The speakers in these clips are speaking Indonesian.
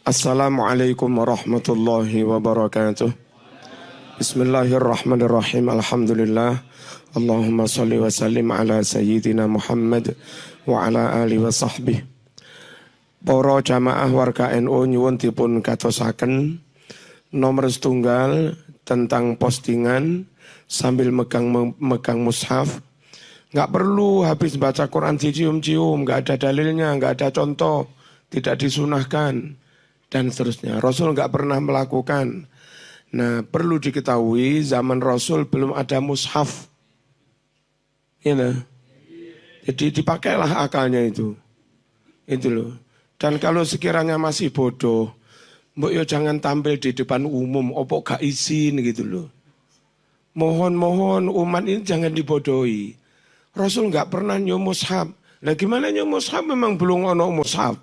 Assalamualaikum warahmatullahi wabarakatuh. Bismillahirrahmanirrahim. Alhamdulillah. Allahumma salli wa sallim ala sayyidina Muhammad wa ala alihi wa sahbihi. Para jamaah warga NU nyuwun dipun katosaken nomor setunggal tentang postingan sambil megang mushaf. Nggak perlu habis baca Quran dicium-cium, nggak ada dalilnya, nggak ada contoh, tidak disunahkan dan seterusnya. Rasul nggak pernah melakukan. Nah, perlu diketahui zaman Rasul belum ada mushaf. Ya, nah. Jadi dipakailah akalnya itu. Itu loh. Dan kalau sekiranya masih bodoh, mbok yo jangan tampil di depan umum, opo gak izin gitu loh. Mohon-mohon umat ini jangan dibodohi. Rasul nggak pernah nyum mushaf. Nah gimana nyum mushaf? Memang belum ono mushaf.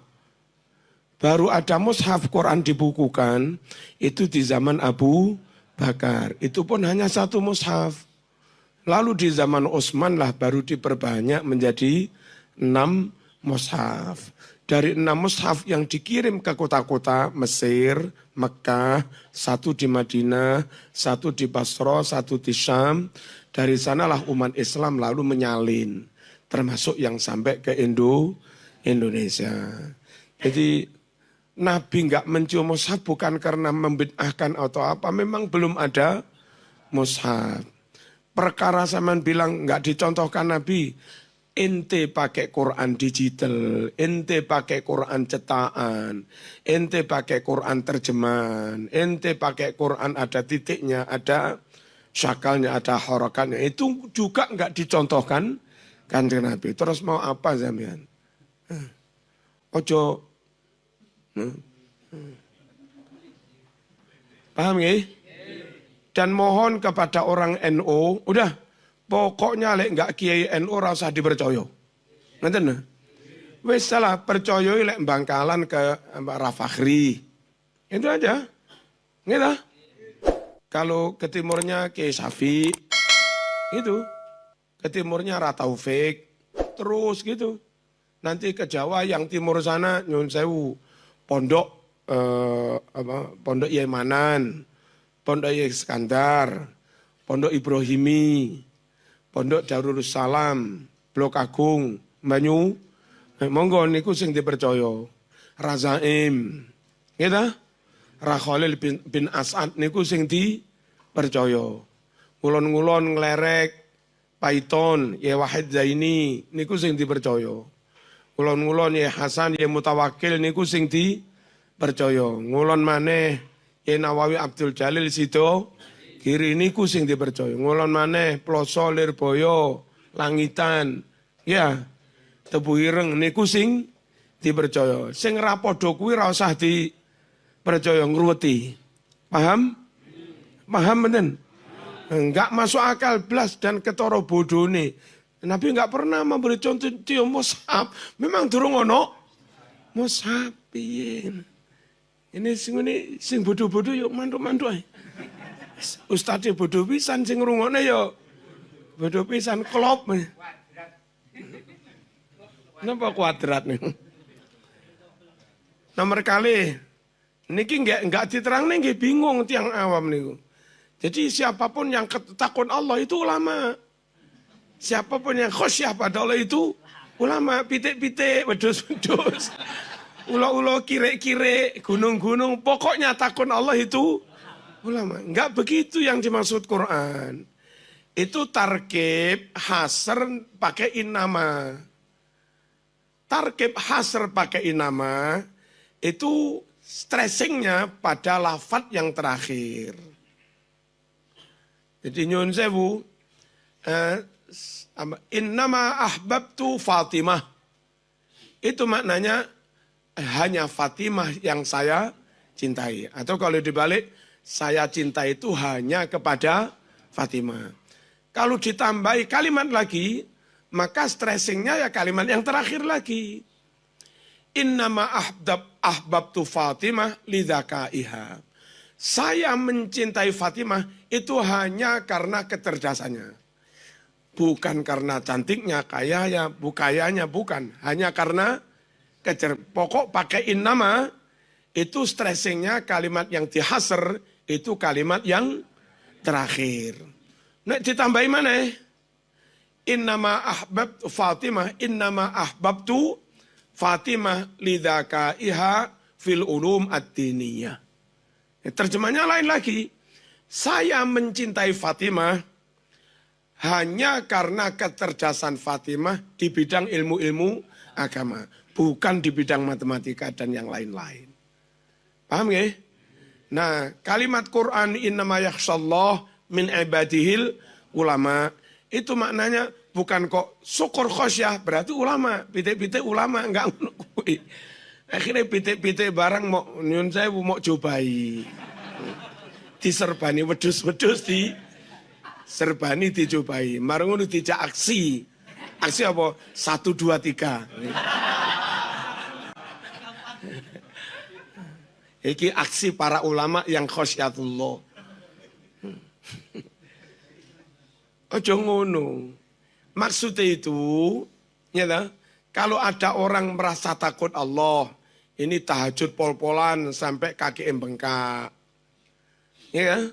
Baru ada mushaf Quran dibukukan, itu di zaman Abu Bakar. Itu pun hanya satu mushaf. Lalu di zaman Utsman lah baru diperbanyak menjadi 6 mushaf. Dari 6 mushaf yang dikirim ke kota-kota Mesir, Mekah, 1 di Madinah, 1 di Basra, 1 di Syam. Dari sanalah umat Islam lalu menyalin, termasuk yang sampai ke Indonesia. Jadi Nabi enggak mencium mushaf bukan karena membid'ahkan atau apa, memang belum ada mushaf. Perkara zaman bilang enggak dicontohkan Nabi, ente pakai Quran digital, ente pakai Quran cetakan, ente pakai Quran terjemahan, ente pakai Quran ada titiknya, ada syakalnya, ada harakatnya. Itu juga enggak dicontohkan Kanjeng Nabi. Terus mau apa sampean? Ojo. Paham ya? Dan mohon kepada orang NU, udah pokoknya lek enggak kiai NU ora usah dipercaya. Ngoten. Wis salah percaya lek Bangkalan ke Mbak Rafakhri. Itu aja. Gitu. Kalau ke timurnya Kiai Safi, itu. Ke timurnya Rataufik, terus gitu. Nanti ke Jawa yang timur sana Nyun Sewu, Pondok Pondok Yemanan, Pondok Iskandar, Pondok Ibrahimi, Pondok Darul Salam, Blok Agung, Banyu, monggo niku sing dipercaya. Razaim, gitu. Rakhalil bin As'ad niku sing dipercaya. Ngulon-ngulon nglerek, Paiton, Ye Wahid Zaini niku sing dipercaya. Ngulon-ngulon Ye Hasan, Ye Mutawakil niku sing dipercaya. Ngulon maneh Ye Nawawi Abdul Jalil Sido kiri niku sing dipercaya. Ngulon maneh Ploso Lirboyo, Langitan, ya Tebu Ireng niku sing dipercaya. Sing ra padha kuwi ra usah dipercaya ngruweti. Paham? Paham menen? Enggak masuk akal blas dan ketara bodone. Nabi enggak pernah memberi contoh cium mushaf. Memang durung ono mushaf piye. Ini sing bodoh-bodoh yuk mantuk-mantuk ae. Ustaz bodoh pisan sing ngrungokne yo bodoh pisan klop. Napa kuadrat nih? Nomor kali niki enggak diterangne nggih bingung tiang awam niku. Jadi siapapun yang takut Allah itu ulama. Siapapun yang khosyah pada Allah itu ulama. Pitik-pitik, wedus-wedus, ulo-ulo, kire-kire, gunung-gunung. Pokoknya takut Allah itu ulama. Enggak begitu yang dimaksud Quran. Itu tarkib hasr pakai innama. Tarkib hasr pakai innama itu stressingnya pada lafadz yang terakhir. Jadi nyun sewu, innama ahbabtu Fatimah. Itu maknanya hanya Fatimah yang saya cintai. Atau kalau dibalik, saya cinta itu hanya kepada Fatimah. Kalau ditambahi kalimat lagi, maka stressingnya ya kalimat yang terakhir lagi. Innama ahbabtu Fatimah lidzakaiha. Saya mencintai Fatimah itu hanya karena kecerdasannya. Bukan karena cantiknya, kayanya, bukan. Hanya karena pokok pakai innama itu stressingnya kalimat yang dihasr, itu kalimat yang terakhir. Nek ditambahi mana? Innama ahbabtu Fatimah, innama ahbabtu Fatimah lidaka iha fil ulum ad-diniyah. Terjemahnya lain lagi. Saya mencintai Fatimah hanya karena kecerdasan Fatimah di bidang ilmu-ilmu agama. Bukan di bidang matematika dan yang lain-lain. Paham ya? Nah, kalimat Quran innama yakhshallah min ibadihil ulama. Itu maknanya bukan kok syukur khosyah, berarti ulama. Pitik-pitik ulama, enggak ngukui. Akhirnya pitik-pitik barang mau nyun saya mau cobai. Diserbani wedus-wedus di serbani dicobai. Marung ngono dijak aksi. Aksi apa? 1 2 3. Iki aksi para ulama yang khosyatullah. Ojo ngono. Maksudnya itu, ya lah, kalau ada orang merasa takut Allah, ini tahajud pol-polan sampai kaki bengkak. Ya,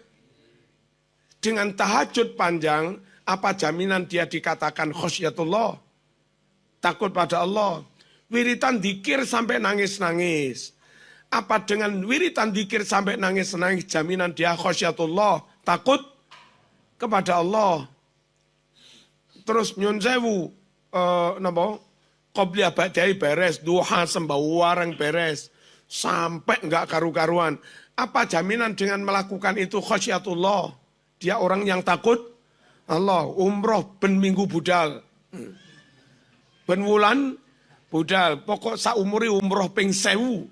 dengan tahajud panjang, apa jaminan dia dikatakan khosyatullah? Takut pada Allah. Wiritan dikir sampai nangis-nangis. Apa dengan wiritan dikir sampai nangis-nangis jaminan dia khosyatullah? Takut kepada Allah. Terus nyun sewu, napa? Qobliyah ba'dai beres, duha sembahyang beres, sampai enggak karu-karuan. Apa jaminan dengan melakukan itu khosyatullah? Dia orang yang takut Allah. Umroh ben minggu budal, ben wulan budal. Pokok saumuri umroh ping 1000.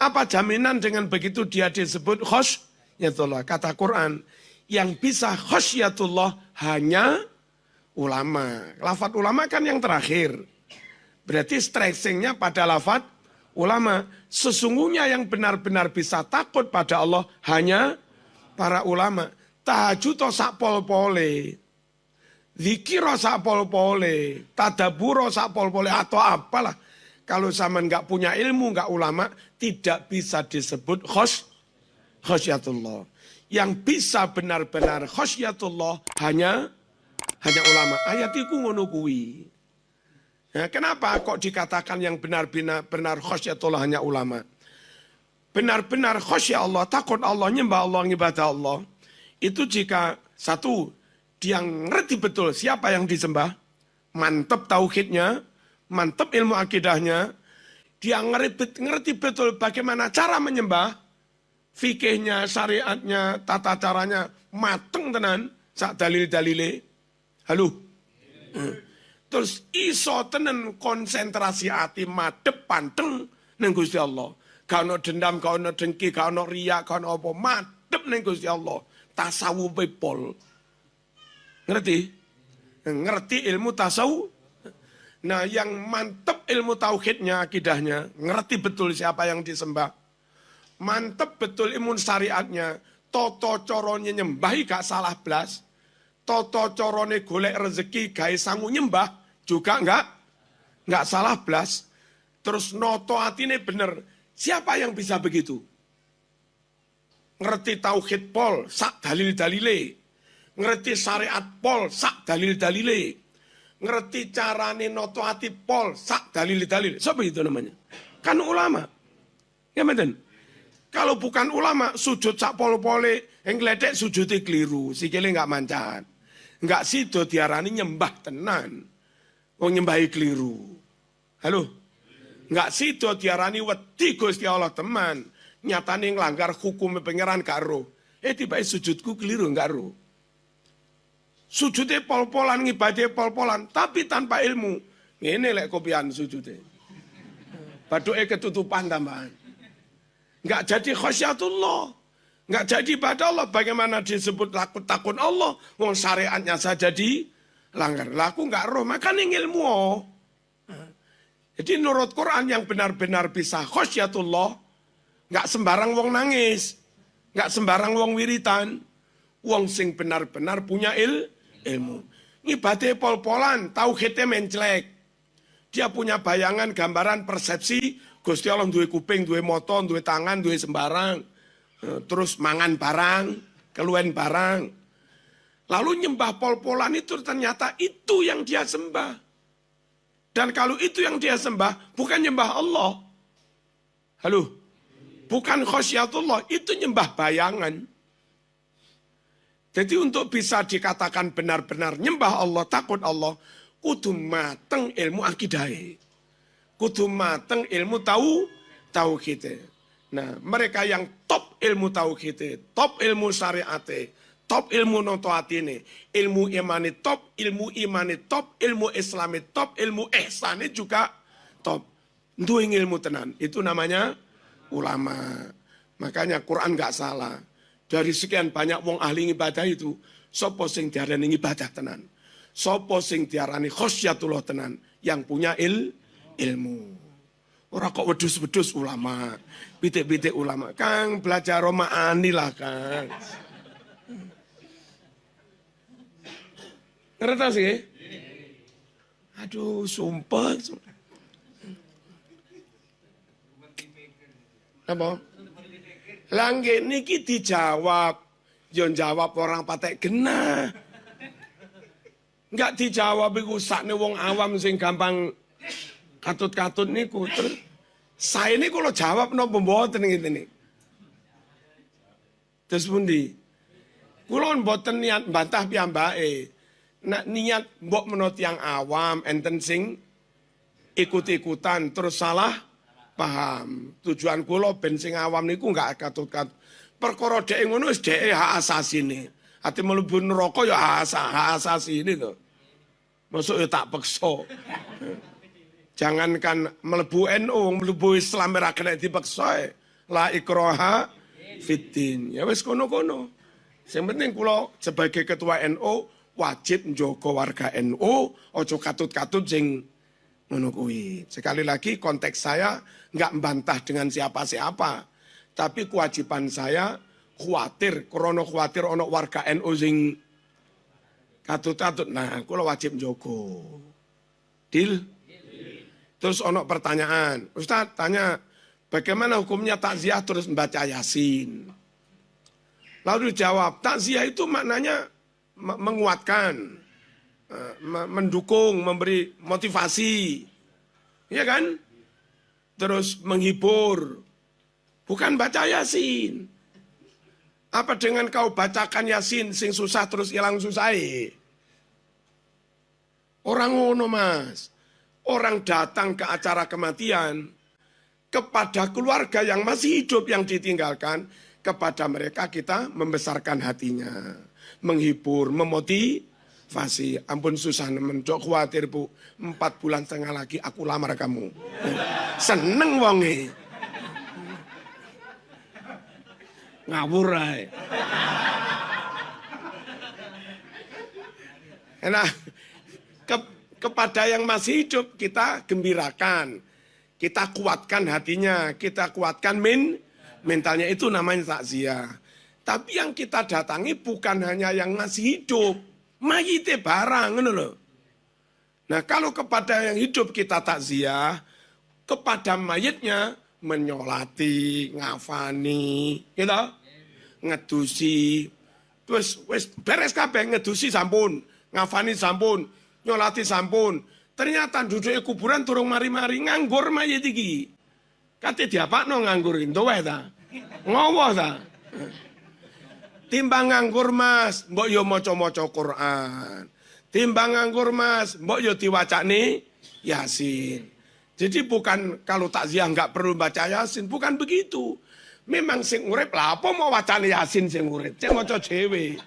Apa jaminan dengan begitu dia disebut khosyatullah? Kata Quran, yang bisa khosyatullah hanya ulama. Lafadz ulama kan yang terakhir. Berarti stressingnya pada lafadz ulama. Sesungguhnya yang benar-benar bisa takut pada Allah hanya para ulama. Tahajud sak pol-pole. Zikir sak pol-pole. Tadabur sak pol-pole. Atau apalah. Kalau sama nggak punya ilmu, nggak ulama, tidak bisa disebut khosyatullah. Yang bisa benar-benar khosyatullah hanya ulama. Ayat itu ngono kuwi. Nah, kenapa kok dikatakan yang benar-benar khosyatullah hanya ulama? Benar-benar khosyat Allah, takut Allah, nyembah Allah, ngibadah Allah. Itu jika satu, dia ngerti betul siapa yang disembah, mantep tauhidnya, mantep ilmu akidahnya, dia ngerti betul bagaimana cara menyembah, fikihnya, syariatnya, tata caranya, mateng tenan, sak dalil-dalile. Halo? Terus iso tenan konsentrasi hati madep panteng nang Gusti Allah. Gak ono dendam, gak ono dengki, gak ono riya, gak ono apa, madep nang Gusti Allah. Tasawuf pol. Ngerti? Ngerti ilmu tasawuf. Nah, yang mantep ilmu tauhidnya, akidahnya, ngerti betul siapa yang disembah. Mantep betul ilmu syariatnya, toto corone nyembahi gak salah blas. Toto corone golek rezeki gawe sangu nyembah juga enggak salah blas. Terus noto atine bener. Siapa yang bisa begitu? Ngerti tauhid pol sak dalil-dalile. Ngerti syariat pol sak dalil-dalile. Ngerti carane noto ati pol sak dalil-dalile. Siapa itu namanya? Kan ulama. Ya menten. Kalau bukan ulama sujud sak pol-pole yang gledek sujudnya keliru, sikile enggak mancat. Enggak sido diarani nyembah tenan. Wong nyembahi keliru. Halo? Enggak sido diarani wedi Gusti Allah teman. Nyatane nglanggar hukum pangeran karo. Tiba sujudku keliru enggak ro. Sujudnya pol-polan, ngibadahnya pol-polan, tapi tanpa ilmu. Ngene lek kopian sujudnya. Baduke ketutupan tambahan. Enggak jadi khosyatullah. Enggak jadi pada Allah. Bagaimana disebut takut Allah? Wong syariatnya saja dilanggar. Laku enggak roh, makanya ilmu. Jadi menurut Quran yang benar-benar bisa khosyatullah, enggak sembarang wong nangis, enggak sembarang wong wiritan. Wong sing benar-benar punya ilmu. Ngibadahnya pol-polan, tauhidnya menclek. Dia punya bayangan, gambaran, persepsi, Gusti Allah duwe kuping, duwe mata, duwe tangan, duwe sembarang. Terus mangan barang, keluwen barang. Lalu nyembah pol-polan itu ternyata itu yang dia sembah. Dan kalau itu yang dia sembah, bukan nyembah Allah. Halo? Bukan khosyatullah, itu nyembah bayangan. Jadi untuk bisa dikatakan benar-benar nyembah Allah, takut Allah, kudu mateng ilmu akidai. Kudu mateng ilmu tahu kita. Nah, mereka yang top ilmu tauhid, top ilmu syariat, top ilmu notoatine, ilmu imani top, ilmu imani top, ilmu islami top, ilmu ihsani juga top. Duing ilmu tenan, itu namanya ulama. Makanya Quran gak salah. Dari sekian banyak wong ahli ibadah itu, sopo sing diarani ibadah tenan. Sopo sing diarani khosyatullah tenan, yang punya ilmu. Orang kok wedus-wedus ulama, pitik-pitik ulama. Kang belajar romaani lah Kang. Ngerti sih? Aduh, sumpah. Apa? Langge niki dijawab. Yon jawab orang patek genah. Enggak dijawab iku sakne wong awam sing gampang katut-katut niku. Terus saya ini kalau jawab no mboten ngene. Terus pundi? Kula mboten niat bantah piyambake. Nak niat mbok menurut yang awam enten sing ikut-ikutan terus salah paham. Tujuan kula ben sing awam niku enggak katut-katut. Perkara dhek ngono wis dhek hak asasine. Ati mlebu neraka ya hak asasine to. Masuk ya tak peksa. Jangankan melebu NU, melebu Islam ora kena dipaksa. La ikraha fiddin. Ya wis kono-kono. Sing penting kula sebagai ketua NU wajib njaga warga NU, aja katut-katut sing ngono kuwi. Sekali lagi konteks saya enggak membantah dengan siapa-siapa. Tapi kewajiban saya khawatir, krono khawatir ana warga NU sing katut-katut. Nah, kula wajib njaga. Deal? Terus ono pertanyaan, Ustaz tanya, bagaimana hukumnya takziah terus membaca Yasin? Lalu dijawab, takziah itu maknanya menguatkan, mendukung, memberi motivasi. Iya kan? Terus menghibur. Bukan baca Yasin. Apa dengan kau bacakan Yasin sing susah terus hilang susah? Orang ngono Mas. Orang datang ke acara kematian kepada keluarga yang masih hidup yang ditinggalkan, kepada mereka kita membesarkan hatinya, menghibur, memotivasi. Ampun susah nemen, dok khawatir Bu, 4 bulan setengah lagi aku lamar kamu. Seneng wonge. Ngawur ae. Enak. Kepada yang masih hidup kita gembirakan, kita kuatkan hatinya, kita kuatkan mentalnya, itu namanya takziah. Tapi yang kita datangi bukan hanya yang masih hidup, mayite barang, ngono lho. Nah, kalau kepada yang hidup kita takziah, kepada mayitnya menyolati, ngafani, gitu, ngedusi, terus wis beres kabeh, ngedusi sampun, ngafani sampun, nyolati sampun. Ternyata duduk kuburan turung mari-mari nganggur mayit iki. Kate diapakno nganggur ento wae ta. Ngowo ta. Timbang nganggur Mas, mbok yo maca-maca Quran. Timbang nganggur Mas, mbok yo diwacane Yasin. Jadi bukan kalau takziah enggak perlu baca Yasin, bukan begitu. Memang sing urip lah apa mau wacane Yasin sing urip. Cek maca dhewe.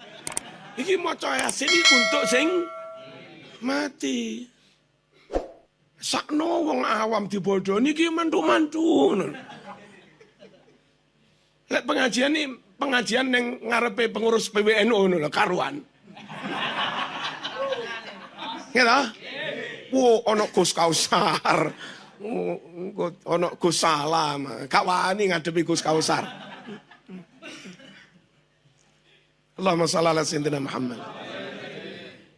Iki maca Yasin iki untuk sing mati. Sakno wong awam dibodoni iki mantu-mantu. Lek pengajian ning ngarepe pengurus PWNU ngono lho karuan. Ngerti? Wo ana Gus Kausar. Ana Gus Salam. Gak wani ngadepi Gus Kausar. Allahumma shalli ala sayyidina Muhammad.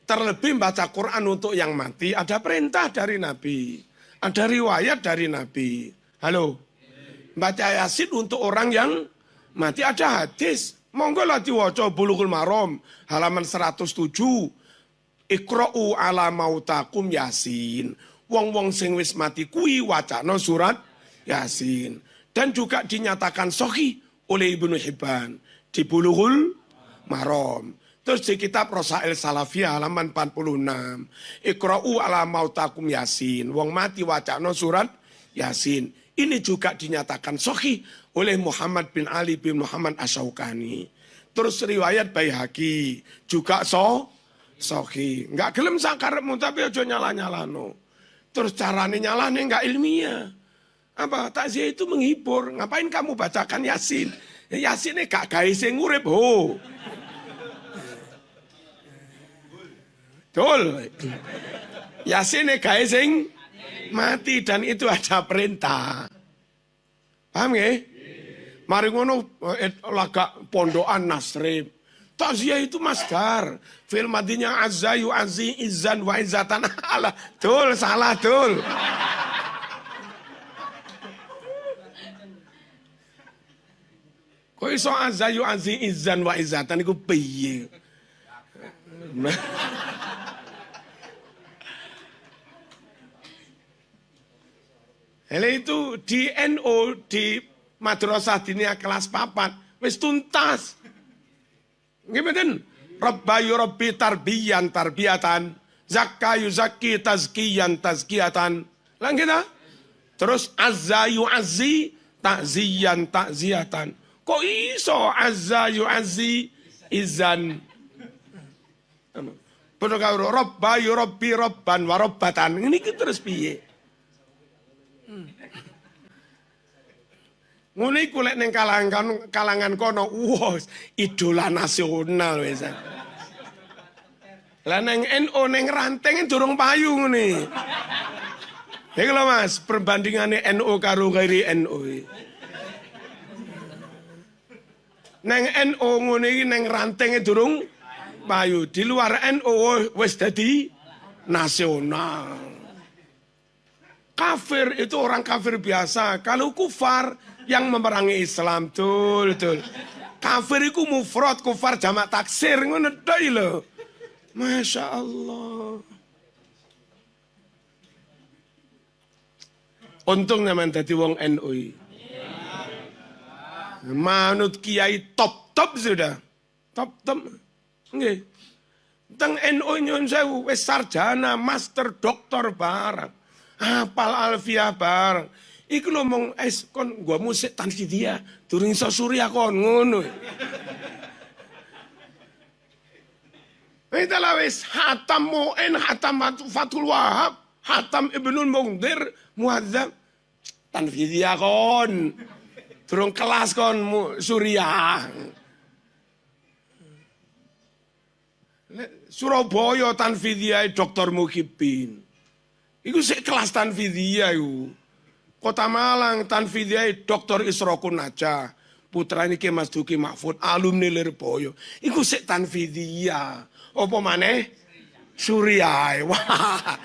Terlebih baca Quran untuk yang mati, ada perintah dari Nabi. Ada riwayat dari Nabi. Halo. Baca Yasin untuk orang yang mati, ada hadis. Monggo lah diwaca Bulughul Maram halaman 107. Iqra'u ala mautakum Yasin. Wong-wong sing wis mati kuwi wacana surat Yasin. Dan juga dinyatakan sahih oleh Ibnu Hibban di Bulughul Maram. Terus di kitab Rosail Salafiyah halaman 46. Iqra'u ala mautakum Yasin. Wong mati wacana surat Yasin. Ini juga dinyatakan sahih oleh Muhammad bin Ali bin Muhammad Asy-Syaukani. Terus riwayat Baihaqi juga sahih. Enggak gelem sakarepmu tapi aja nyala-nyalano. Terus carane nyalane enggak ilmiah. Apa? Takziah itu menghibur. Ngapain kamu bacakan Yasin? Yasin ini gak gawe sing urip ho. Betul. Yasin ini gawe sing mati dan itu ada perintah. Paham ya? Mari ngono laga pondokan Nasrib. Takziah itu masdar. Fil madinya azza yu'azzi izzan wa izzatan. Alah, dul salah dul. Kok iso azza yu'azzi izzan wa izzatan iku piye? Hele itu di NU di Madrasah Diniyah kelas 4 wis tuntas. Nggih mboten? Rabba yurabbi tarbiyan tarbiyatan, zakka yuzakki tazkiyan tazkiyatan. Lah kita. Terus azza yu'azzi ta'ziyan ta'ziyatan. Kok iso azza yu'azzi izan? Padha karo rabba yurabbi rabban wa rabbatan. Niki terus piye? Ngono iku lek ning kalangan kono, wah, idola nasional wis. Lah ning NU ning ranting durung payu ngene. Iki lho Mas, perbandingane NU karo ghairi NU. Ning NU ngene iki ning ranting durung payu. Di luar NU wis dadi nasional. Kafir itu orang kafir biasa. Kalau kufar yang memerangi Islam, betul. Kafir itu mufrad, kufar jamak taksir, ngono tok lho. Masya Allah. Untung nyaman dadi wong NU. Manut kiai top sudah. Top. Nggih. Teng NU nyun sewu wis sarjana, master, doktor barang. Hafal alfiah barang. Iku lho mong kon gua musik tanfidiyah, durung iso surya kon ngono. Wis wis hatam mu'in, hatam Fathul Wahab, hatam Ibnul Munzir, muadzab tanfidiyah kon. Durung kelas kon surya. Surabaya tanfidiyah Dr. Muhyiddin. Iku sik kelas tanfidiyah iku. Kota Malang tanfidiyah Dr. Isrokun Najah. Putra niki Mas Duki Mahfud, alumni Lirboyo. Iku sik tanfidiyah. Apa maneh? Surya. Wah.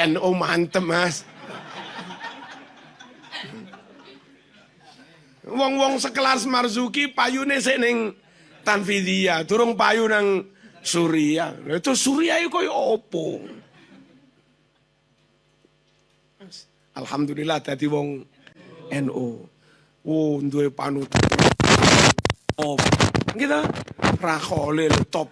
NU mantep, Mas. Wong-wong sekelas Marzuki payune sik ning tanfidiyah, durung payu nang Surya. Itu Surya iku koyo opo? Alhamdulillah dadi wong NU. Oh, duwe panutan. Oh, kita rakole top.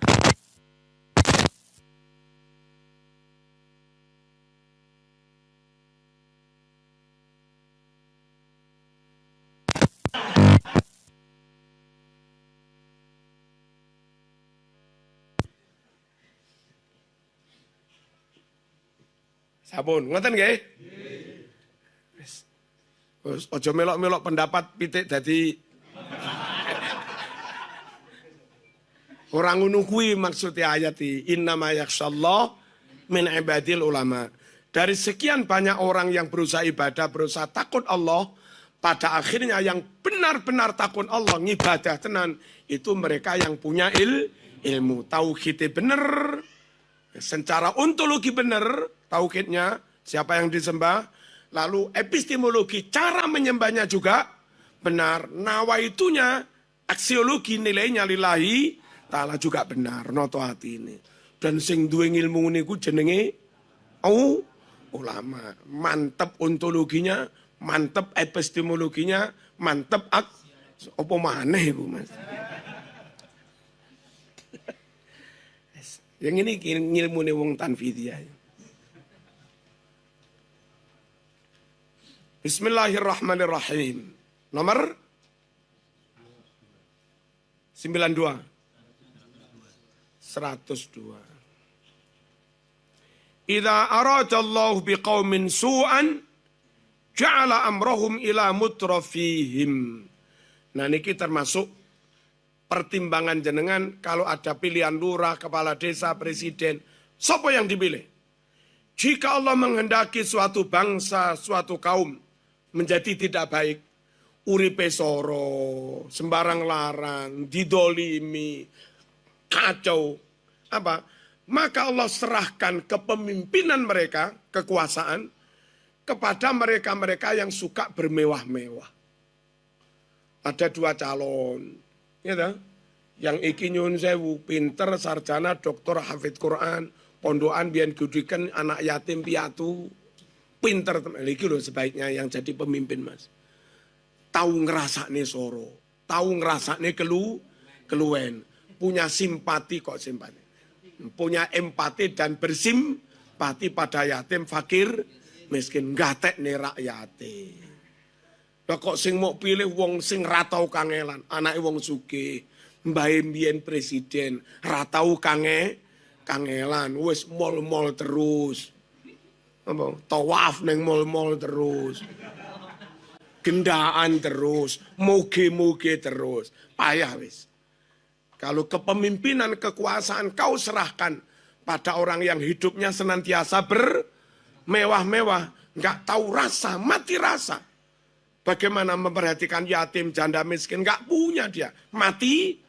Sabun, ngoten nggih? Ojo melok-melok pendapat pitik dadi orang ngono kuwi maksudnya ayat iki. Innama yakhsyallah min ibadil ulama. Dari sekian banyak orang yang berusaha ibadah, berusaha takut Allah, pada akhirnya yang benar-benar takut Allah, ngibadah tenan, itu mereka yang punya ilmu. Tauhidnya benar, secara ontologi benar, tauhidnya, siapa yang disembah, Lalu epistemologi, cara menyembahnya juga benar. Nawaitunya, aksiologi nilainya lillahi ta'ala juga benar. Noto hati ini. Dan sing duwe ilmu niku jenenge ulama. Mantep ontologinya, mantep epistemologinya, mantep apa maneh iku, Mas. Yang ini ngilmune wong tanfidiyah. Bismillahirrahmanirrahim. Nomor 92. 102. Idza aradallahu biqaumin su'an ja'ala amrahum ila mutrafihim. Nah niki termasuk pertimbangan jenengan kalau ada pilihan lurah, kepala desa, presiden, siapa yang dipilih? Jika Allah menghendaki suatu bangsa, suatu kaum menjadi tidak baik, uripe soro, sembarang larang, didolimi, kacau, apa? Maka Allah serahkan kepemimpinan mereka, kekuasaan, kepada mereka-mereka yang suka bermewah-mewah. Ada 2 calon, ya tak? Yang iki nyun sewu, pinter, sarjana, doktor, hafid Quran, pondokan biyen gudikan anak yatim piatu, pinter teman. Iki loh sebaiknya yang jadi pemimpin, Mas. Tahu ngerasakne soro, tahu ngerasakne keluwen, punya simpati kok simpati. Punya empati dan bersimpati pada yatim, fakir, miskin, gatek nih rakyate. Lah kok sing mau pilih wong sing ratau kangelan, anake wong sugih, mbahe mbiyen presiden, ratau kangelan, wis mall-mall terus. Apa? Tawaf neng mall-mall terus. Gendaan terus, moge-moge terus. Payah wis. Kalau kepemimpinan, kekuasaan kau serahkan pada orang yang hidupnya senantiasa bermewah-mewah, nggak tahu rasa, mati rasa. Bagaimana memperhatikan yatim, janda miskin, nggak punya dia, mati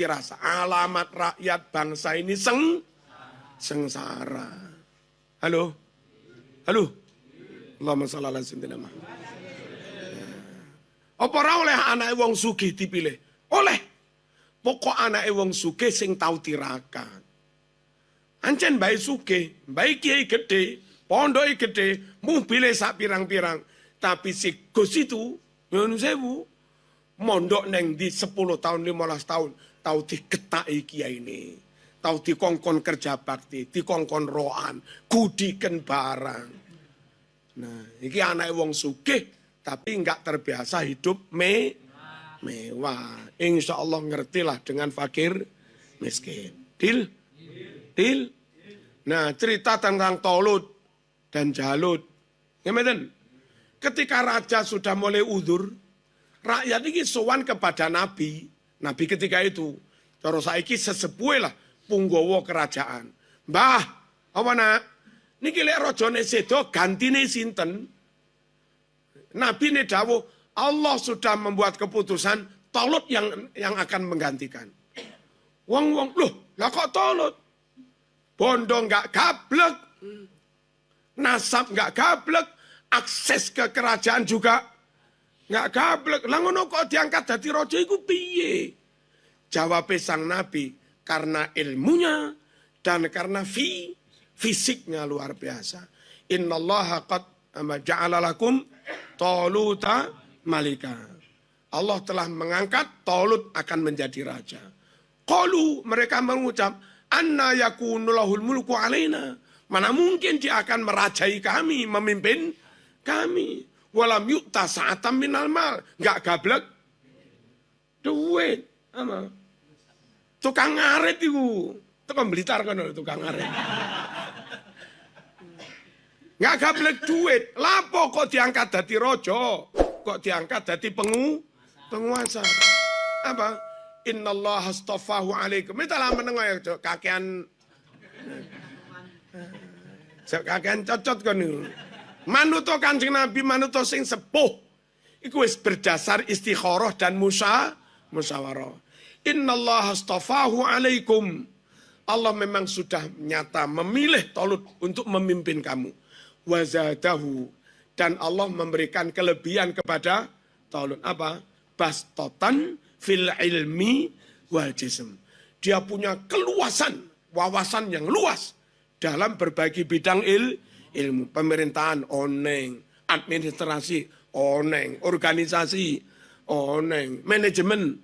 rasa. Alamat rakyat bangsa ini sengsara. Halo, Allahumma shalli ala sayyidina Muhammad. Apa ora oleh anak wong sugih dipilih? Oleh. Pokok anak wong sugih sing tau tirakat. Ancen bae sugih, bae kiai gede, pondoke gede, mobilé sak pirang-pirang. Tapi si Gus itu, nyuwun sewu, mondok neng di 10 tahun, 15 tahun, tau diketaki kiai ini. Tau dikongkon kerja bakti, dikongkon roan, gudiken barang. Nah, iki anak wong sugih, tapi enggak terbiasa hidup mewah. Insya Allah ngertilah dengan fakir miskin. Deal? Nah, cerita tentang Tolut dan Jalut. Gimana? Ketika raja sudah mulai udzur, rakyat ini sowan kepada Nabi. Nabi ketika itu, cara saiki sesepuh lah punggawa kerajaan. Mbah, apa nak? Niki lek rajane sedo gantine sinten? Nabi ne dawuh, Allah sudah membuat keputusan Tolut yang akan menggantikan. Wong, loh, lah kok Tolut? Bondo nggak gablek, nasab nggak gablek, akses ke kerajaan juga nggak gablek. Lah ngono kok diangkat dadi raja iku piye? Jawab sang Nabi, karena ilmunya dan karena fisiknya luar biasa. Innallaha qad ja'ala lakum Taluta malika. Allah telah mengangkat Tolut akan menjadi raja. Qalu, mereka mengucap, anna yakunu lahul mulku alaina. Mana mungkin dia akan merajai kami, memimpin kami. Walam yu'ta sa'atam minal mal. Enggak gablek duit. Apa? Tukang ngaret itu. Tukang Blitar kan tukang ngaret. Enggak gablek duit. Lapo kok diangkat dadi raja? Kok diangkat dadi penguasa? Apa? Innallaha astafahu alaikum. Itu lah menengah ya, kakean cocot kan itu. Manuto Kanjeng Nabi, manuto sing sepuh. Iku wis berdasar istikharah dan musyawarah. Innallaha astafahu alaikum. Allah memang sudah nyata memilih Tolut untuk memimpin kamu. Wazadahu, Dan Allah memberikan kelebihan kepada Talun. Apa? Bastotan fil ilmi wal jism. Dia punya keluasan, wawasan yang luas dalam berbagai bidang ilmu. Pemerintahan, oneng. Administrasi, oneng. Organisasi, oneng. Manajemen,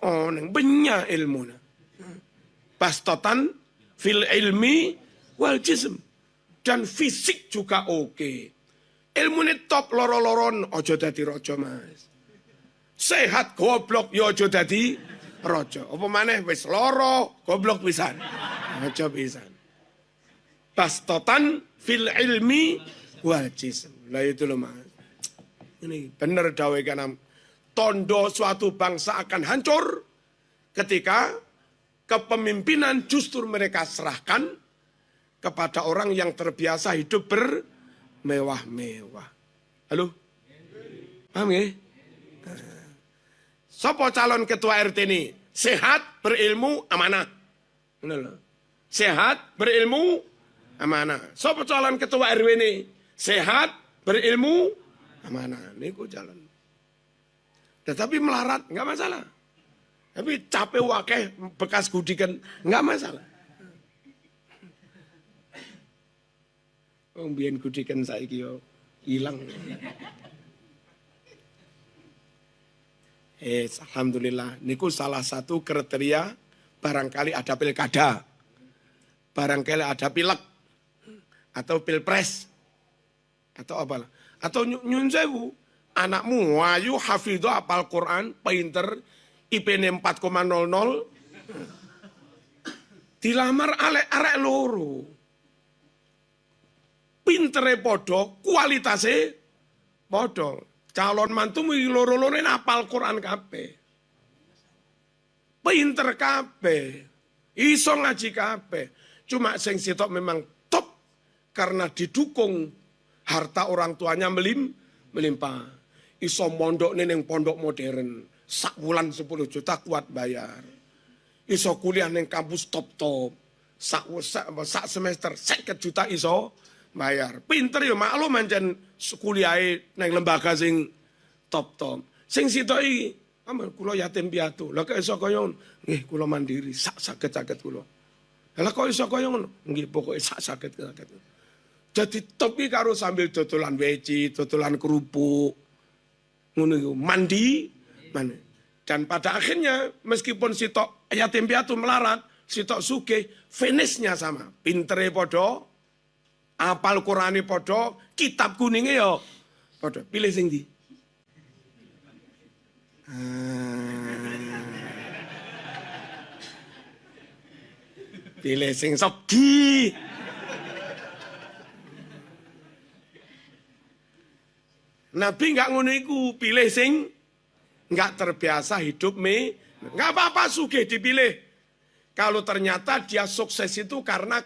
oneng. Banyak ilmu. Bastotan fil ilmi wal jism. Dan fisik juga oke. Ilmu ini top loro-loron, ojo dadi rojo mas. Sehat goblok, yo ojo dadi rojo. Apa maneh wis loro, goblok pisan. Ojo pisan. Bastotan fil ilmi wal jism. Lah itu loh mas. Ini benar dawai kanam. Tondo suatu bangsa akan hancur ketika kepemimpinan justru mereka serahkan kepada orang yang terbiasa hidup bermewah-mewah. Halo? Paham ya? Sopo calon ketua RT ini? Sehat, berilmu, amanah. Sehat, berilmu, amanah. Sopo calon ketua RW ini? Sehat, berilmu, amanah. Ini ku jalan. Tetapi melarat, enggak masalah. Tapi capek wakeh, bekas gudikan, enggak masalah. Biyen gudikan saiki yo hilang. Alhamdulillah, niku salah satu kriteria barangkali ada pilkada, barangkali ada pilek, atau pilpres, atau apalah, atau nyun sewu, anakmu wayu hafidho apal Quran, pinter, IP-nya 4,00, dilamar arek loro. Pintere podo, kualitasnya podo. Calon mantu loro-loro apal Quran kabeh. Pinter kabeh. Iso ngaji kabeh. Cuma sing sitok memang top karena didukung harta orang tuanya melimpah. Iso mondok ning pondok modern. Sak wulan 10 juta kuat bayar. Iso kuliah ning kampus top-top. Sak semester 50 juta iso bayar. Pinter ya maklum mancen kuliahe nang lembaga sing top-top. Sing sitoki aman kula yatim piatu. Lah kok iso kaya nggih kula mandiri sak saged-saged kula. Lah kok iso kaya ngono? Nggih pokoke sak saged-saged. Jadi top iki karo sambil dodolan weci, dodolan kerupuk. Ngono iku mandi. Dan pada akhirnya meskipun sitok yatim piatu melarat, sitok sugih, finishnya sama. Pintere podo, apal Qur'ane podo, kitab kuningnya ya podo. Pilih sing ndi? Pilih sing segi. Nabi nggak ngono iku, pilih sing nggak terbiasa hidup nggak apa-apa sugih dipilih. Kalau ternyata dia sukses itu karena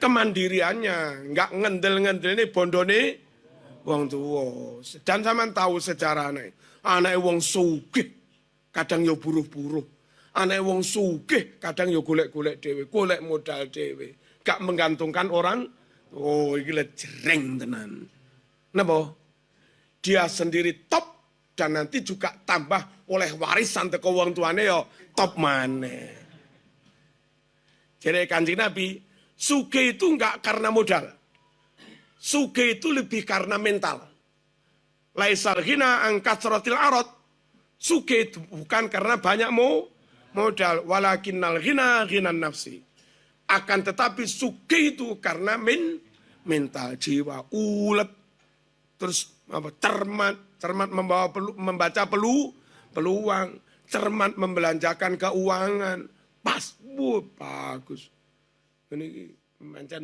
kemandiriannya, nggak ngendel-ngendel ini bondone wong tua. Dan sampean tahu sejarahnya, anak wong sugih kadang yo buruh-buruh, anak wong sugih kadang yo golek-golek dhewe, golek modal dhewe, gak menggantungkan orang. Oh, iki jreng tenan. Napa? Dia sendiri top. Dan nanti juga tambah oleh warisan teko wong tuane ya top maneh. Jadi Kanjeng Nabi, sugih itu enggak karena modal. Sugih itu lebih karena mental. Laisal ghina an katsratil arad. Sugih itu bukan karena banyak modal, walakinnal ghina ghinan nafsi. Akan tetapi sugih itu karena mental, jiwa ulet, terus cermat membaca peluang, cermat membelanjakan keuangan, pas, bagus. Ini mental